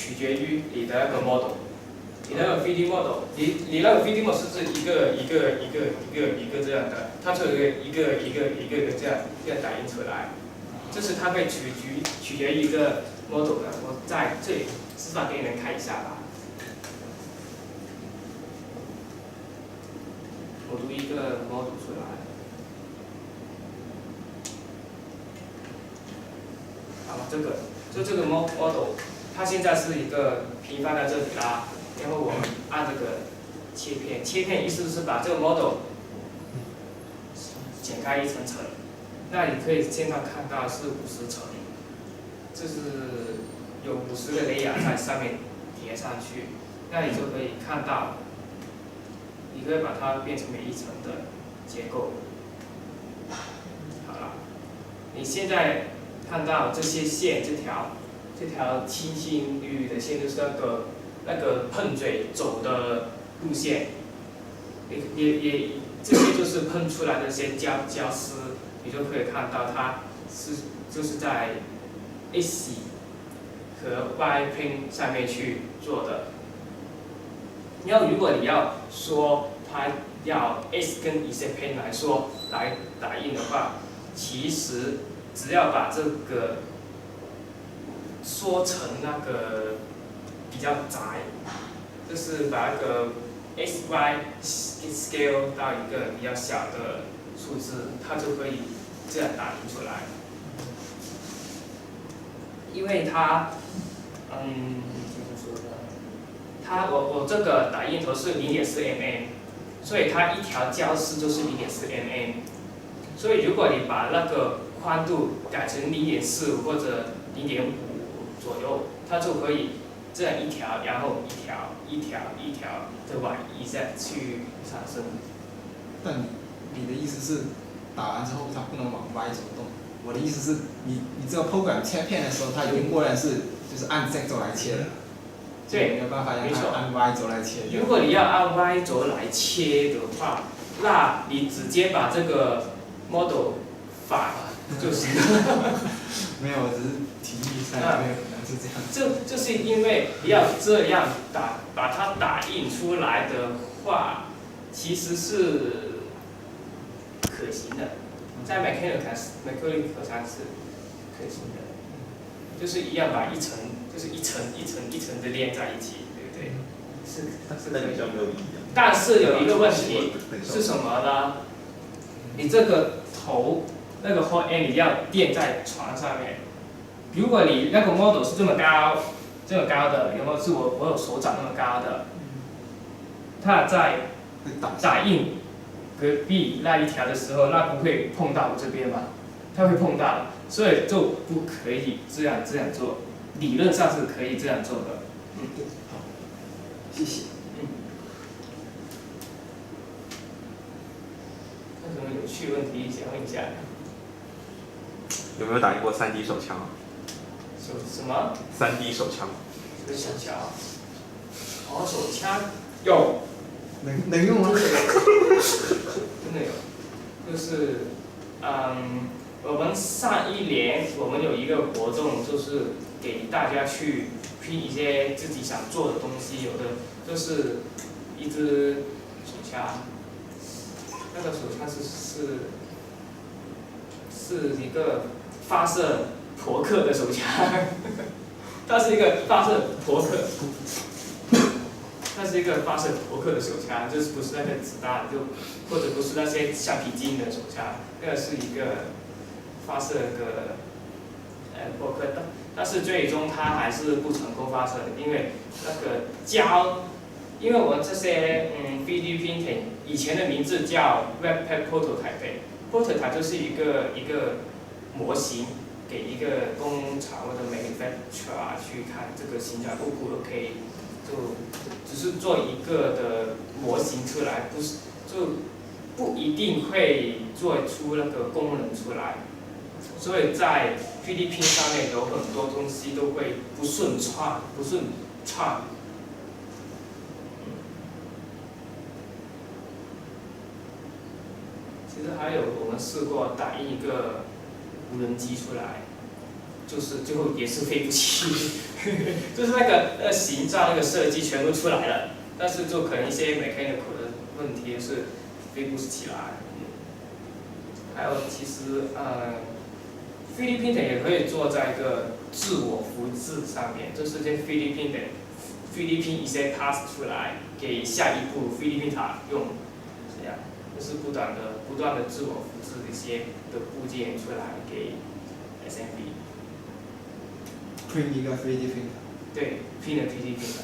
取决于你的那个 model， 你那个 3D model， 你那个 3D model 是一个这样的，它就有一个这样打印出来，这是它会取决于一个 model 的。我在这里示范给你们看一下吧。我读一个 model 出来。好，这个 model， 它现在是一个平放在这里啦。然后我们按这个切片，切片意思是把这个 model 剪开一层层。那你可以现在看到是50层，这是有50个雷亚在上面叠上去。那你就可以看到，你可以把它变成每一层的结构。好了，你现在看到这些线，这条清新绿的线就是那个喷嘴走的路线，这些就是喷出来的一些胶丝，你就可以看到它就是在 AC 和 Y plane 上面去做的。如果你要说它要 S 跟 Z plane 来打印的话，其实只要把这个缩成那个比较窄，就是把那个 XY scale 到一个比较小的数字，它就可以这样打印出来。因为它，怎么说呢？我这个打印头是0.4 mm， 所以它一条胶丝就是0.4 mm。所以如果你把那个宽度改成0.4或者0.5左右，它就可以这样一条，然后一条的往一下去产生。但你的意思是，打完之后它不能往 Y 走动？我的意思是你这个 program 切片的时候，它已经默认就是按 Z 轴来切的。对，没有办法让它按 Y 轴来切。如果你要按 Y 轴来切的话，那你直接把这个 model 反就行了。没有，我只是提议一下，没有可能是这样。就是因为要这样把它打印出来的话，其实是可行的，在 mechanical 上是可行的，就是一样把就是一层的连在一起，对不对？是可以。但是有一个问题是什么呢？你这个头那个 hot end 你要垫在床上面。如果你那个 model 是这么高的，有没有是我有手掌那么高的？它在打印隔壁那一条的时候，那不会碰到我这边吗？它会碰到，所以就不可以这样做。理论上是可以这样做的。好，谢谢。有什么有趣问题想问一下？有没有打印过3D 手枪？什么？3D 手枪。手枪。手枪有。能用吗？真的有，就是我们上一年我们有一个活动，就是给大家去拼一些自己想做的东西，有的就是一支手枪，那个手枪是一个发射扑克的手枪，它是一个发射扑克。它是一个发射扑克的手枪，就是不是那个子弹，或者不是那些橡皮筋的手枪，那个是一个发射个扑克，但是最终它还是不成功发射的，因为那个胶，因为我们这些3D printing 以前的名字叫 Webpack Prototype，Prototype 就是一个模型，给一个工厂或者 manufacturer 去看这个形状 O 不 OK。就只是做一个的模型出来，就不一定会做出那个功能出来，所以在 3D print 上面有很多东西都会不顺畅。其实还有我们试过打印一个无人机出来，就是最后也是飞不起，就是那个形状那个设计全部出来了，但是就可能一些 mechanical 的问题是飞不起来。还有其实3D printer 也可以做在一个自我复制上面，就是这 3D printer 一些 task 出来给下一步 3D printer 用，这样就是不断的自我复制一些的部件出来给 SMB。print 一个 3D printer。对，拼的 3D printer。